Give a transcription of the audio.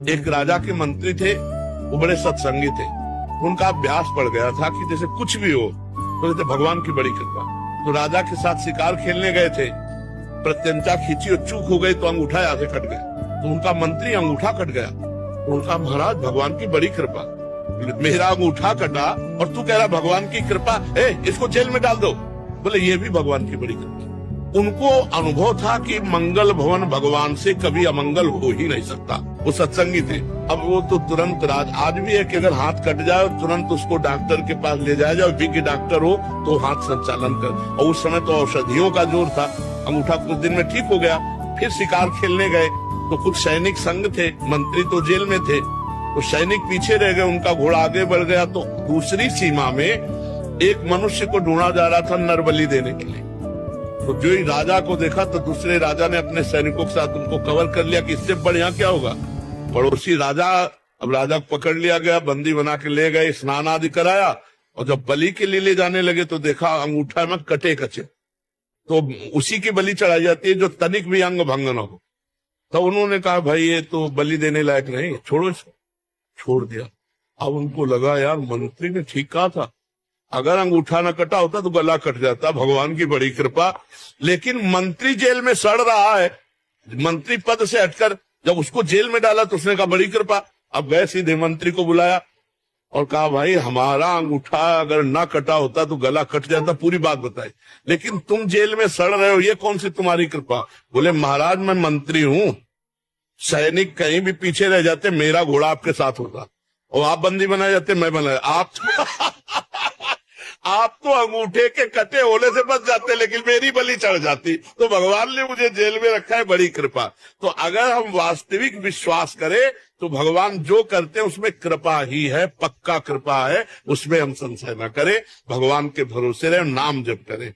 एक राजा के मंत्री थे, वो बड़े सत्संगी थे। उनका अभ्यास पड़ गया था कि जैसे कुछ भी हो तो जैसे भगवान की बड़ी कृपा। तो राजा के साथ शिकार खेलने गए थे, प्रत्यंचा खींची और चूक हो गई तो अंगूठा यहाँ से कट गया। तो उनका मंत्री अंगूठा कट गया, तो उनका महाराज भगवान की बड़ी कृपा, मेरा अंगूठा कटा और तू कह रहा भगवान की कृपा, इसको जेल में डाल दो। बोले ये भी भगवान की बड़ी कृपा। उनको अनुभव था कि मंगल भवन भगवान से कभी अमंगल हो ही नहीं सकता। वो सत्संगी थे। अब वो तो तुरंत आज भी है कि अगर हाथ कट जाए और तुरंत उसको डॉक्टर के पास ले जाया जाए, विज्ञ डॉक्टर हो तो हाथ संचालन कर। और उस समय तो औषधियों का जोर था। अंगूठा कुछ दिन में ठीक हो गया। फिर शिकार खेलने गए तो कुछ सैनिक संग थे, मंत्री तो जेल में थे, तो सैनिक पीछे रह गए, उनका घोड़ा आगे बढ़ गया। तो दूसरी सीमा में एक मनुष्य को ढूंढा जा रहा था नरबली देने के लिए। तो जो ही राजा को देखा तो दूसरे राजा ने अपने सैनिकों के साथ उनको कवर कर लिया कि इससे बढ़िया क्या होगा। पड़ोसी राजा, अब राजा को पकड़ लिया गया, बंदी बना के ले गए, स्नान आदि कराया और जब बलि के लिए ले जाने लगे तो देखा अंगूठा में कटे कचे। तो उसी की बलि चढ़ाई जाती है जो तनिक भी अंग भंग न हो। तो उन्होंने कहा भाई ये तो बलि देने लायक नहीं, छोड़ो इसको। छोड़ दिया। अब उनको लगा यार मंत्री ने ठीक कहा था, अगर अंगूठा न कटा होता तो गला कट जाता, भगवान की बड़ी कृपा। लेकिन मंत्री जेल में सड़ रहा है, मंत्री पद से हटकर जब उसको जेल में डाला तो उसने कहा बड़ी कृपा। अब गए सीधे मंत्री को बुलाया और कहा भाई हमारा अंगूठा अगर ना कटा होता तो गला कट जाता, पूरी बात बताई, लेकिन तुम जेल में सड़ रहे हो, ये कौन सी तुम्हारी कृपा। बोले महाराज मैं मंत्री हूं, सैनिक कहीं भी पीछे रह जाते मेरा घोड़ा आपके साथ होता, और आप बंदी बनाए जाते मैं बनाया आप तो अंगूठे के कटे होने से बच जाते लेकिन मेरी बलि चढ़ जाती। तो भगवान ने मुझे जेल में रखा है, बड़ी कृपा। तो अगर हम वास्तविक विश्वास करें तो भगवान जो करते हैं उसमें कृपा ही है, पक्का कृपा है, उसमें हम संशय न करें, भगवान के भरोसे रहे, नाम जप करें।